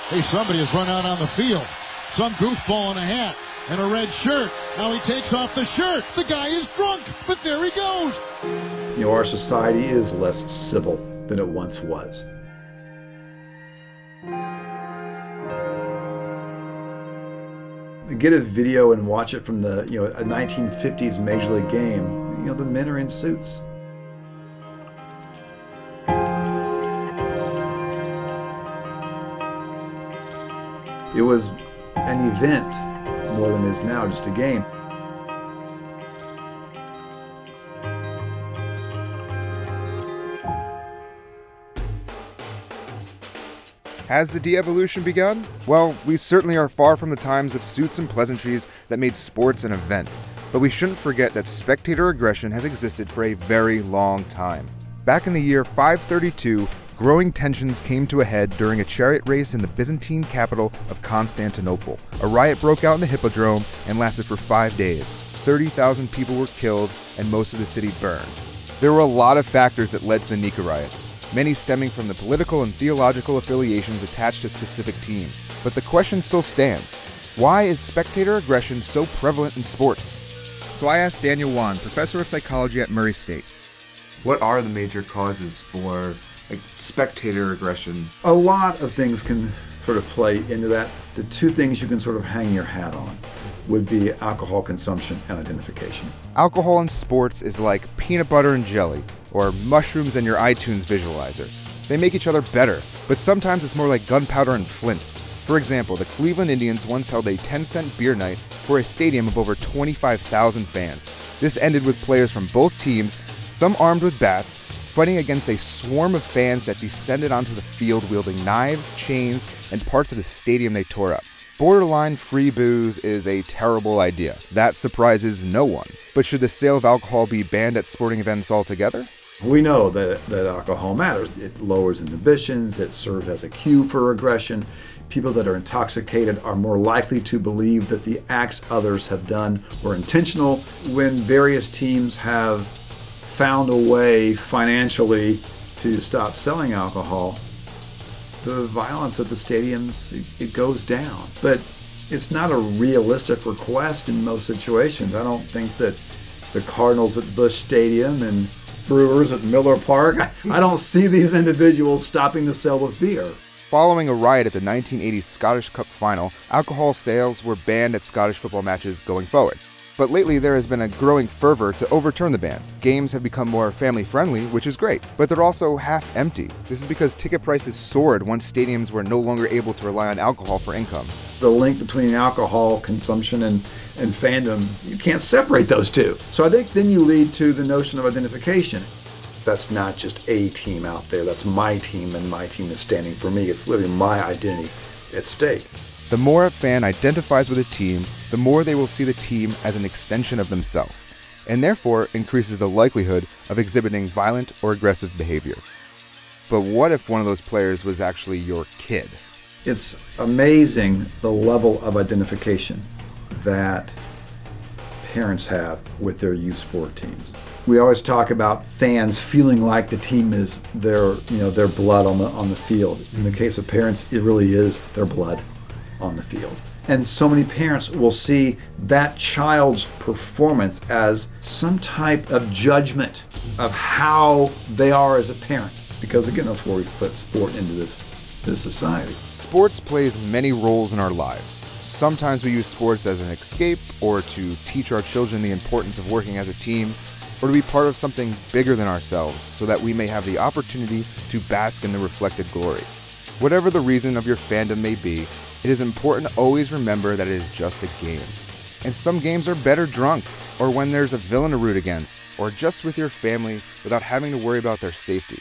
Hey, somebody has run out on the field. Some goofball in a hat and a red shirt. Now he takes off the shirt. The guy is drunk, but there he goes. You know, our society is less civil than it once was. Get a video and watch it from the, a 1950s Major League game. The men are in suits. It was an event more than it is now, just a game. Has the de-evolution begun? Well, we certainly are far from the times of suits and pleasantries that made sports an event. But we shouldn't forget that spectator aggression has existed for a very long time. Back in the year 532, growing tensions came to a head during a chariot race in the Byzantine capital of Constantinople. A riot broke out in the Hippodrome and lasted for 5 days. 30,000 people were killed and most of the city burned. There were a lot of factors that led to the Nika riots, many stemming from the political and theological affiliations attached to specific teams. But the question still stands. Why is spectator aggression so prevalent in sports? So I asked Daniel Wan, professor of psychology at Murray State. What are the major causes for spectator aggression? A lot of things can sort of play into that. The two things you can sort of hang your hat on would be alcohol consumption and identification. Alcohol in sports is like peanut butter and jelly, or mushrooms and your iTunes visualizer. They make each other better, but sometimes it's more like gunpowder and flint. For example, the Cleveland Indians once held a 10-cent beer night for a stadium of over 25,000 fans. This ended with players from both teams, some armed with bats, fighting against a swarm of fans that descended onto the field wielding knives, chains, and parts of the stadium they tore up. Borderline free booze is a terrible idea. That surprises no one. But should the sale of alcohol be banned at sporting events altogether? We know that alcohol matters. It lowers inhibitions, it serves as a cue for aggression. People that are intoxicated are more likely to believe that the acts others have done were intentional. When various teams have found a way financially to stop selling alcohol, the violence at the stadiums, it goes down. But it's not a realistic request in most situations. I don't think that the Cardinals at Busch Stadium and Brewers at Miller Park, I don't see these individuals stopping the sale of beer. Following a riot at the 1980 Scottish Cup final, alcohol sales were banned at Scottish football matches going forward. But lately there has been a growing fervor to overturn the ban. Games have become more family-friendly, which is great, but they're also half empty. This is because ticket prices soared once stadiums were no longer able to rely on alcohol for income. The link between alcohol consumption and fandom, you can't separate those two. So I think then you lead to the notion of identification. That's not just a team out there, that's my team, and my team is standing for me. It's literally my identity at stake. The more a fan identifies with a team, the more they will see the team as an extension of themselves, and therefore increases the likelihood of exhibiting violent or aggressive behavior. But what if one of those players was actually your kid? It's amazing the level of identification that parents have with their youth sport teams. We always talk about fans feeling like the team is their blood on the field. In the case of parents, it really is their blood on the field. And so many parents will see that child's performance as some type of judgment of how they are as a parent. Because again, that's where we've put sport into this society. Sports plays many roles in our lives. Sometimes we use sports as an escape, or to teach our children the importance of working as a team, or to be part of something bigger than ourselves so that we may have the opportunity to bask in the reflected glory. Whatever the reason of your fandom may be, it is important to always remember that it is just a game. And some games are better drunk, or when there's a villain to root against, or just with your family without having to worry about their safety.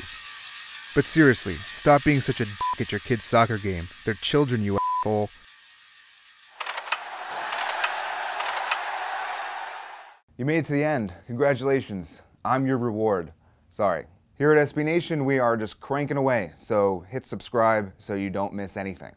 But seriously, stop being such a dick at your kid's soccer game. They're children, you asshole. You made it to the end. Congratulations. I'm your reward. Sorry. Here at SB Nation, we are just cranking away, so hit subscribe so you don't miss anything.